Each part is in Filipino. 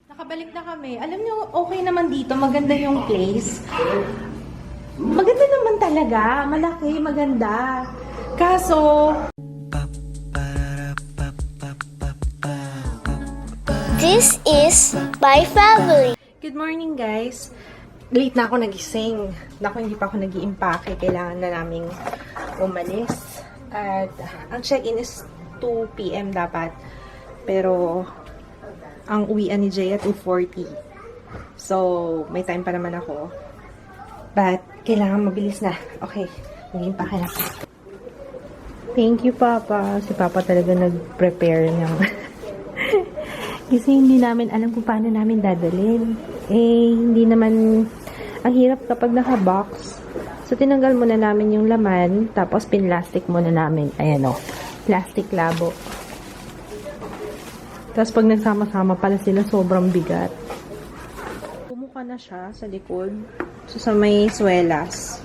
Nakabalik na kami. Alam niyo, okay naman dito. Maganda yung place. Maganda naman talaga. Malaki, maganda. Kaso, This is my family. good morning guys. Late na ako nagising. Naku, hindi pa ako nag-iimpake. Kailangan na naming umalis. At ang check-in is 2 p.m. dapat. Pero, ang uwian ni Jaya 2:40. So, may time pa naman ako. But, kailangan mabilis na. Okay, nag-iimpake na ako. Thank you, Papa. Si Papa talaga nag-prepare ng... Kasi hindi namin alam kung paano namin dadalhin. Eh, hindi naman... Ang hirap kapag naka-box. So, tinanggal muna namin yung laman, tapos pinlastic muna namin. Ayan o. Plastic labo. Tapos, pag nagsama-sama pala sila, sobrang bigat. Pumuka na siya sa likod. So, sa may swelas.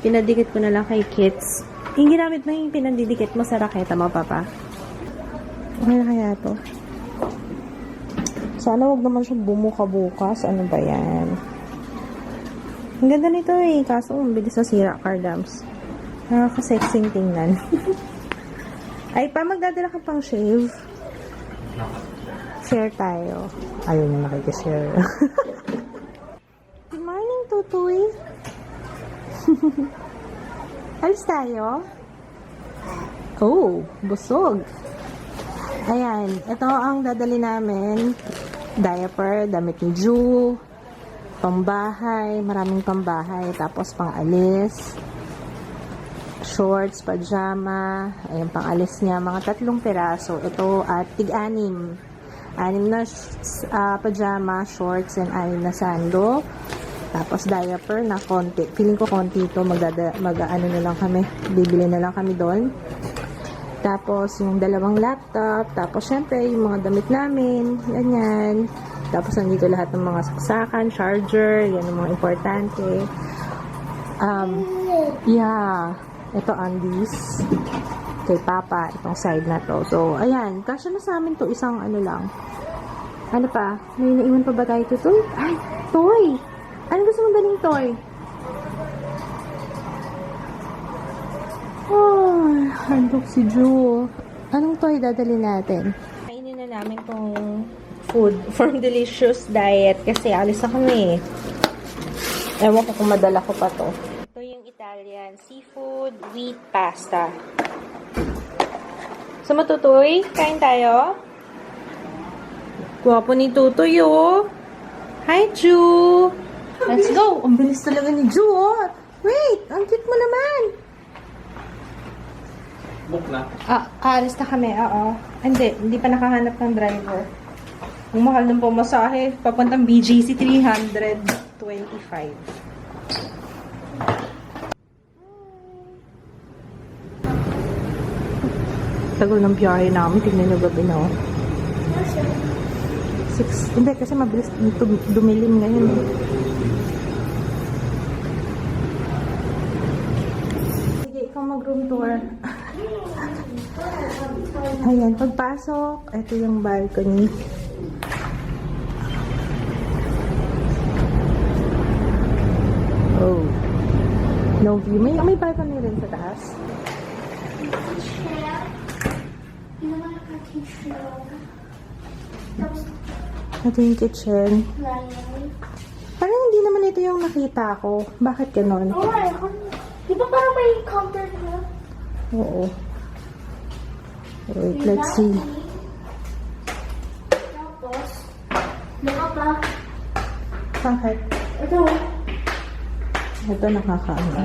Pinadikit ko na lang kay Kits. Yung ginamit mo yung pinadidikit mo sa raketa mo, Papa. Okay na kaya to? Sana wag naman siyang bumuka bukas. Ano ba yan? Ang ganda nito eh. Kaso, mabilis na sira, Cardams. Nakaka-sexing tingnan. Ay, pa magdadala ka pang shave. Share tayo. Ayaw na nakikishare. Good morning, Tutoy. Alis tayo? Oh, busog. Ayan, ito ang dadali namin. Diaper, damit ni Ju, pambahay, maraming pambahay, tapos pang-alis, shorts, pajama, ayan, pang-alis niya, mga 3 piraso. Ito at tig-anim. 6 na pajama, shorts, and 6 na sando. Tapos diaper na konti. Feeling ko konti ito, mag-ano na lang kami, bibili na lang kami doon. Tapos, yung 2 laptop. Tapos, syempre, yung mga damit namin. Ganyan. Tapos, nandito lahat ng mga saksakan, charger. Yan yung mga importante. Yeah. Ito, undies. Kay Papa. Itong side na to. So, ayan. Kasya na sa amin to. Isang ano lang. Ano pa? May naiwan pa ba tayo to? Ay, toy! Ano gusto mong daling toy? Oh, handok si Ju. Anong toy dadali natin? Kainin na namin tong food from Delicious Diet kasi alis na kami. Ewan ko kung madala ko pa to. Ito yung Italian seafood wheat pasta. So, matutoy? Kain tayo? Gwapo ni Tutoy, oh. Hi, Ju! Let's go! Ang bilis talaga ni Ju, oh. Wait! Ang cute mo naman! Book na. Aalis na kami, oo. Hindi pa nakahanap ng driver. Ang mahal ng pumasahe, papuntang BGC, 325. Tagal ng biyahe namin, tignan nyo gabi na, 6, hindi, kasi mabilis dumilim ngayon. Sige, ikaw mag-room tour. Ayan, pagpasok, ito yung balcony. Oh. No view. May balcony rin sa taas. Ito yung kitchen. Parang hindi naman ito yung nakita ko. Bakit ganon? Oh my God. Di ba parang may counter na? Oo. Wait, let's see. Tapos, baka pa. Bakit? Ito. Ito nakakaano.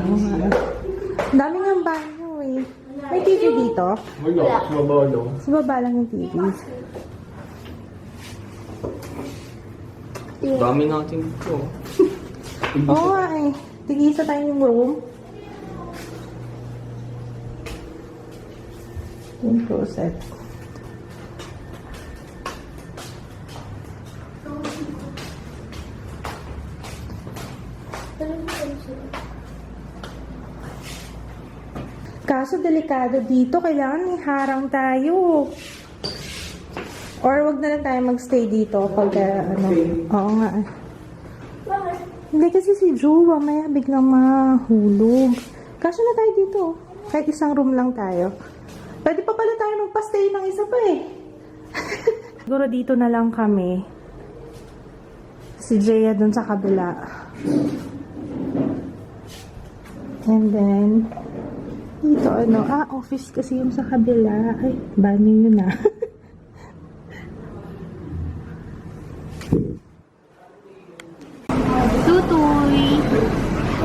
Ang dami ng banyo eh. May TV dito? Wala. Mabalo. Sa baba lang yung TV. Dami natin ito. Oo nga eh. Tig-isa tayong room. Yung closet. Kaso delikado dito, kailangan may harang tayo. O Or wag na lang tayo magstay dito pag ano. Oo nga. Bakit? Hindi kasi si Ju, mamaya biglang mahulog. Kasya na tayo dito. Kahit isang room lang tayo. Pwede pa pala tayo magpa-stay ng isa pa eh. Siguro dito na lang kami. Si Jaya dun sa kabila. And then, dito ano, office kasi yung sa kabila. Ay, banyo yun ah. Tutoy!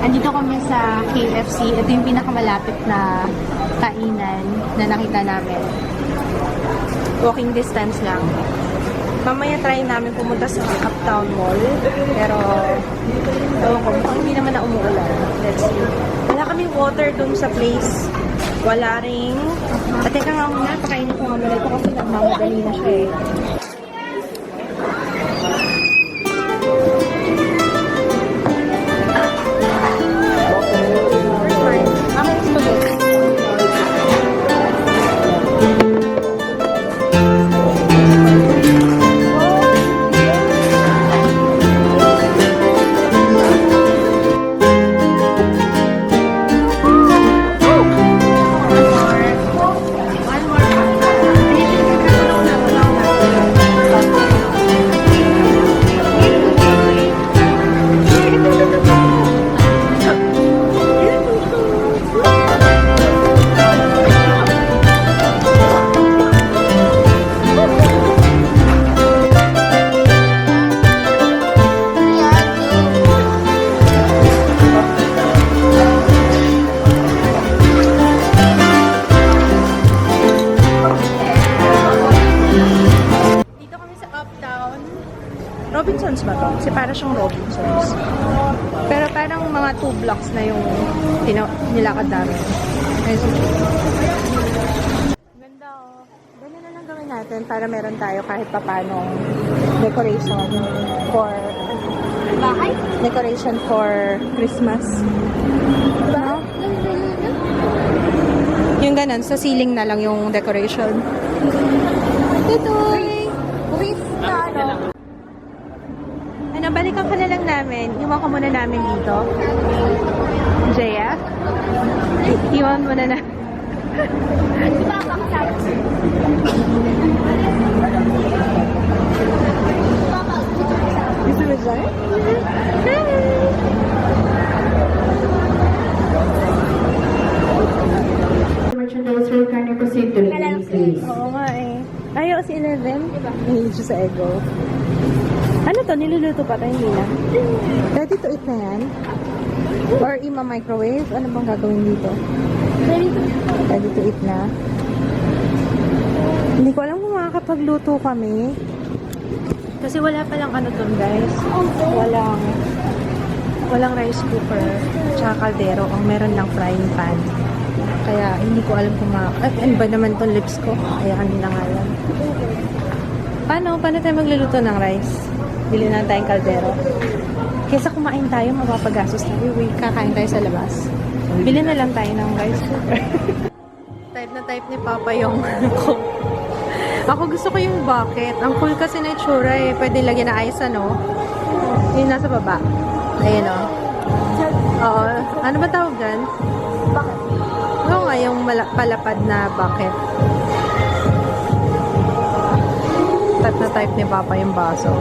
Andito kami sa KFC. Ito yung pinakamalapit na kainan na nakita namin. Walking distance lang. Mamaya try namin pumunta sa Uptown Mall. Pero, ewan ko, mukhang hindi naman na umuulan. Let's see. Wala kaming water dun sa place. Wala ring... At teka nga muna, pakainin ko nga muna ito kasi nagmamadali na siya eh. Robinsons ba to? Kasi para siyang Robinsons. Pero parang mga 2 blocks na yung nilakad namin. Ganda oh. Ganyan na lang gawin natin para meron tayo kahit papanong decoration for bahay? Decoration for Christmas. Diba? Yung ganun, sa ceiling na lang yung decoration. Tutoy! Ano, balikan ka na lang namin. Iwan ka muna namin dito. Jaya? Iwan mo na. Gusto mo dyan? Merchandise will kindly proceed to the gate, please. Oo nga eh. Ayaw si 11? Mahilig siya sa ego. Ano to? Niluluto pa tayo nila? Ready to eat na yan? Or ima-microwave? Ano bang gagawin dito? Ready to eat na? Hindi ko alam kung makakapagluto kami. Kasi wala palang ano to guys. Walang rice cooker. Tsaka kaldero. Ang meron lang frying pan. Kaya hindi ko alam kung ano ba naman tong lips ko? Kaya kanina nga yan. Paano tayo magluluto ng rice? Bili na tayong kaldero. Kesa kumain tayo, mapapagastos tayo. Kakain tayo sa labas. Bili na lang tayo ng rice cooker. Type na type ni Papa yung coke. Ako gusto ko yung bucket. Ang cool kasi na itsura eh. Pwede lagyan na ice ano. Yung nasa baba. Ayun o. Oo. Ano ba tawag dyan? Bakit? Oo nga, yung palapad na bucket. Type na type ni Papa yung baso.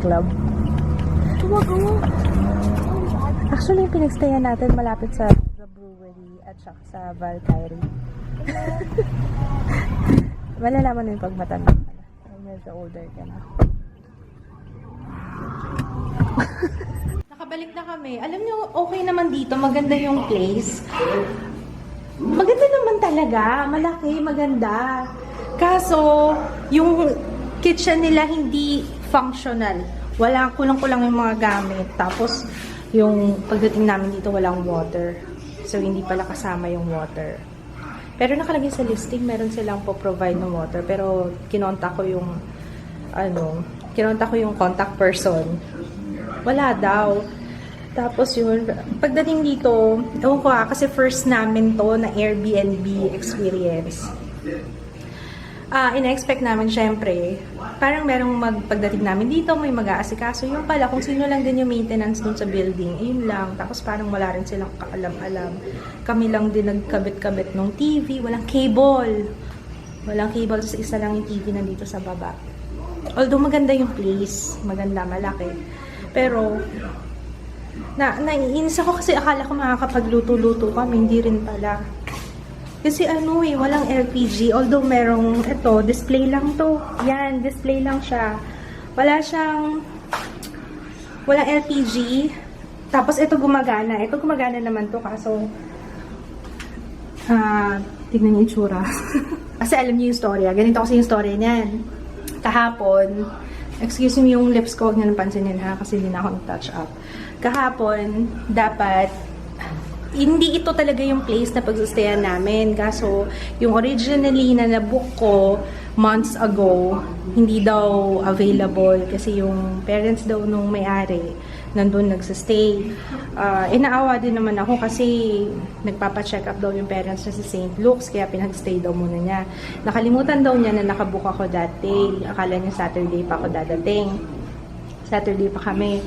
Club. Actually, yung pinagstayan natin malapit sa The Brewery at saka sa Valkyrie. Malalaman mo yung pag matanda ka na. Medyo older ka na. Nakabalik na kami. Alam nyo, okay naman dito. Maganda yung place. Maganda naman talaga. Malaki, maganda. Kaso, yung kitchen nila hindi functional. Kulang-kulang yung mga gamit. Tapos, yung pagdating namin dito, walang water. So, hindi pala kasama yung water. Pero nakalagay sa listing, meron silang po-provide ng water. Pero, kinontak ko yung contact person. Wala daw. Tapos yun, pagdating dito, ewan ko kasi first namin to na Airbnb experience. Ina-expect namin syempre, parang merong pagdating namin dito, may mag-aasikaso. Yung pala, kung sino lang din yung maintenance dun sa building, yun lang. Tapos parang wala rin silang kaalam-alam. Kami lang din nagkabit-kabit ng TV, walang cable. Walang cable, sa isa lang yung TV nandito sa baba. Although maganda yung place, maganda, malaki. Pero, naiinis ako kasi akala ko makakapagluto-luto kami, hindi rin pala. Kasi walang LPG. Although merong, display lang to. Yan, display lang siya. Walang LPG. Tapos ito gumagana. Ito gumagana naman to, kaso, tignan niyo yung itsura. Kasi alam niyo yung storya. Ganito kasi yung storya niyan. Kahapon, excuse me yung lips ko, huwag niyo napansinin ha, kasi hindi na ako nag-touch up. Kahapon, dapat, hindi ito talaga yung place na pagsustayan namin. Kaso, yung originally na nabook ko months ago, hindi daw available kasi yung parents daw nung may-ari nandun nagsistay. Inaawa din naman ako kasi nagpapa-check up daw yung parents niya sa St. Luke's kaya pinag-stay daw muna niya. Nakalimutan daw niya na nakabook ako that day. Akala niya Saturday pa ako dadating. Saturday pa kami.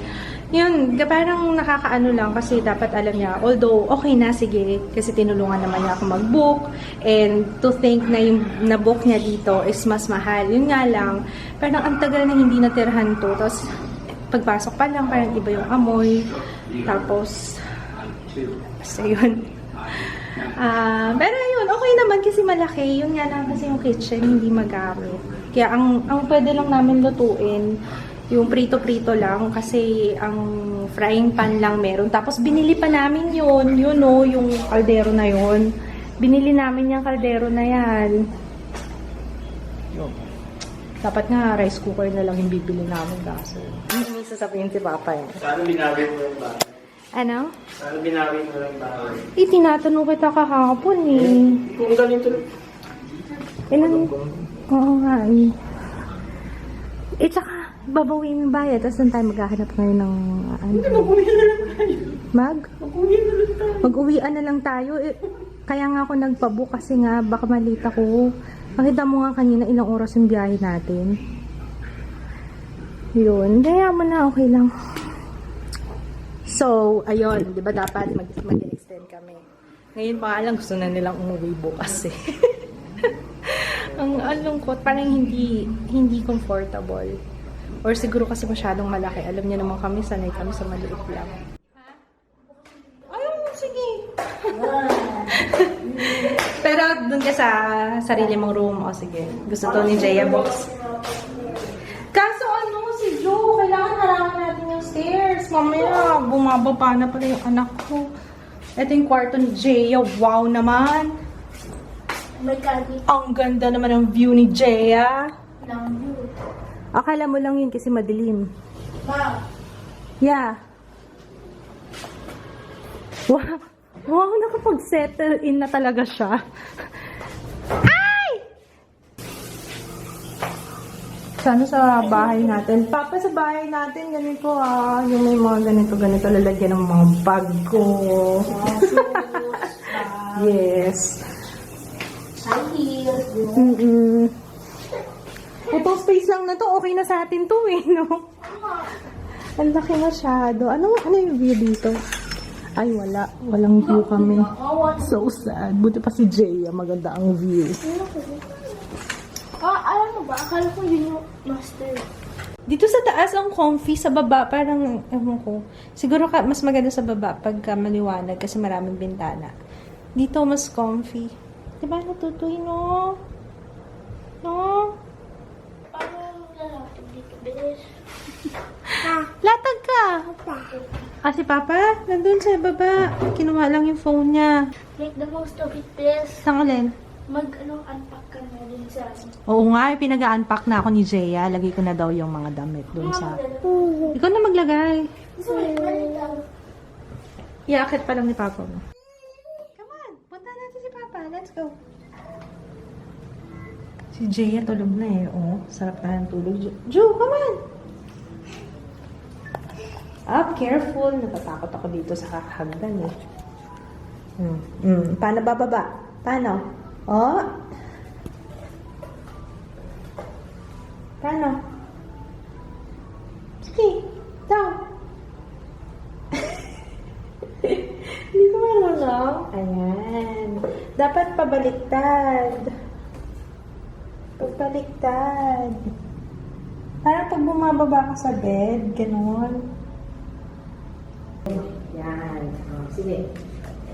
Yun, parang nakakaano lang kasi dapat alam niya, although okay na, sige, kasi tinulungan naman niya ako mag-book and to think na yung na-book niya dito is mas mahal. Yun nga lang, parang ang tagal na hindi natirhan to. Tapos, pagpasok pa lang, parang iba yung amoy. Tapos, basta yun. Pero yun, okay naman kasi malaki. Yun nga lang kasi yung kitchen hindi magamit. Kaya ang pwede lang namin lutuin, yung prito-prito lang kasi ang frying pan lang meron. Tapos binili pa namin yun yung kaldero na yun. Binili namin yung kaldero na yan. Dapat nga rice cooker na lang yung bibili namin kaso. Hindi sasabihin si Papa yan. Sana binawi mo yung bahay. Ano? Sana binawi mo yung bahay. Tinatanong kita kahapon eh. Kung ganito. Oo nga eh. Tsaka, babawiin yung bayad, tapos doon tayo maghahanap ngayon ng Hindi, mag-uwi na lang tayo. Mag-uwi na lang tayo. Mag-uwian na lang tayo. Kaya nga ako nagpabook kasi nga baka malita ko. Makita mo nga kanina ilang oras yung biyahe natin. Yun. Kaya mo na, okay lang. So, ayun. Di ba dapat mag-extend kami. Ngayon pa lang gusto na nilang umuwi bukas eh. Ang lungkot. Parang hindi comfortable. Or siguro kasi masyadong malaki. Alam niya naman kami, sanay kami sa maliit lang. Ayun, sige. Pero dun ka sa sarili mong room. O sige, gusto to ni Jaya Box. Kaso si Joe, kailangan harangan natin yung stairs. Mamaya, bumababa na pala yung anak ko. Ito yung kwarto ni Jaya. Wow naman. May kabit Ang ganda naman ng view ni Jaya. ng view. Akala mo lang yun kasi madilim. Ma, Yeah. Wow. Wow, nakapag-settle in na talaga siya. Ay! Sana sa bahay natin. Papa, sa bahay natin, ganito yung may mga ganito, lalagyan ng mga bag ko. Yes. high heels, Ito space lang na to, okay na sa atin to eh, no? Ang laki masyado. Ano yung view dito? Ay, wala. Walang view kami. So sad. Buti pa si Jaya. Maganda ang view. alam mo ba? Akala ko yun yung master. Dito sa taas, ang comfy. Sa baba, parang, ewan ko. Siguro mas maganda sa baba pagka maliwanag kasi maraming bintana. Dito, mas comfy. Diba, natutuloy, no? No? Paano lalapit dito, bilis? Latag ka! Si Papa, nandun sa baba. Kinuha lang yung phone niya. Make the most of it, please. Saan alin? Unpack ka na din sa Oo nga, pinag-unpack na ako ni Jaya. Lagay ko na daw yung mga damit dun sa... Ikaw na maglagay. Sorry, lang. Iakit pa lang ni Papa mo. Come on, punta natin si Papa. Let's go. Si Jaya tulog na eh. Oh, sarap na ng tulog. Joe, come on! Up, careful. Natatakot ako dito sa hagdan eh. Paano bababa? Paano? Oh. Paano? Sige, down. Hindi ko marunong. Ayan. Dapat pabaliktad. Pagbaliktad. Parang pag bumababa ka sa bed, ganun. Yan. Oh, sige.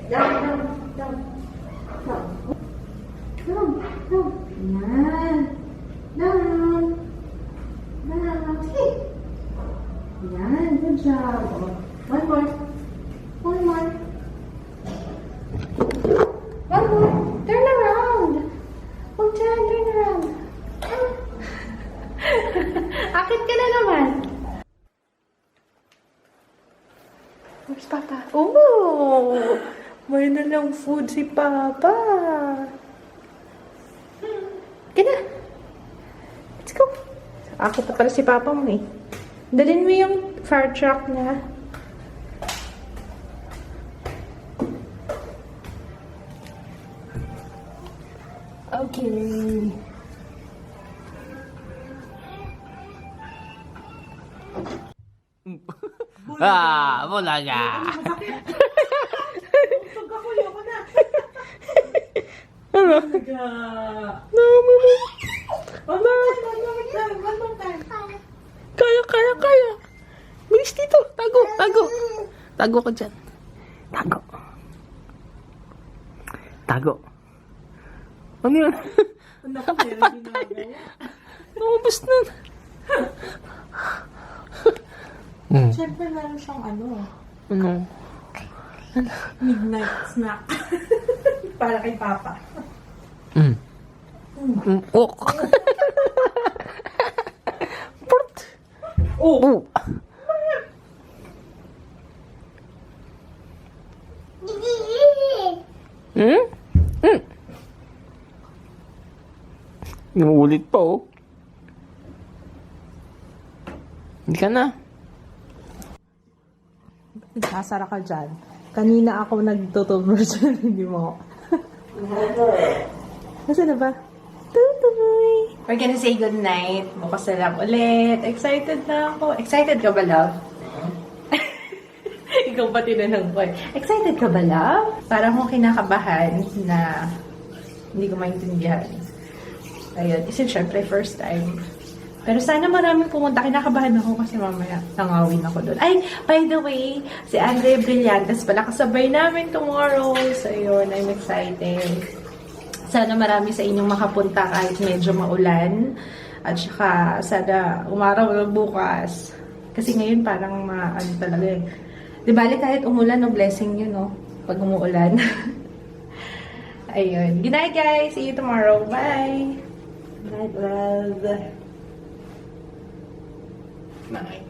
Down, down, down. Down. Down, down. Yan. Down. Down. Sige. Yan. Good job. Oh, one more. One more. One more. Turn around. Oh, dyan. Turn around. Akit ka na naman. Where's Papa? Oh! May na lang food si Papa. Kaya let's go. Akit na pala si Papa mo eh. Dalhin mo yung fire truck na. Okay. Bulaga. Ano? Kaya. Bilis dito. Tago. Tago ka dyan. Tago. Ano yun? Naubos na. Siyempre meron siyang ano, Ano? midnight snack. Para kay Papa. Ok. Purt. Oh! Inuulit pa oh. Hindi ka na. Nasara ka dyan. Kanina ako nagtutubro dyan, hindi mo. Nasaan na ba? Tutuloy! We're gonna say goodnight. Bukas na lang ulit. Excited na ako. Excited ka ba, love? Ikaw pa tinanong ko. Excited ka ba, love? Parang akong kinakabahan na hindi ko maintindihan. Ayun. Kasi syempre, first time. Pero sana maraming pumunta. Kinakabahan ako kasi mamaya nangawin ako doon. Ay, by the way, si Andre Brillantes pala kasabay namin tomorrow. So, yun, I'm excited. Sana marami sa inyong makapunta kahit medyo maulan. At saka, sana umaraw na bukas. Kasi ngayon parang ano talaga eh. Di bali kahit umulan, no, blessing yun, no? Pag umuulan. Ayun. Good night, guys. See you tomorrow. Bye. Good night, love. Bye.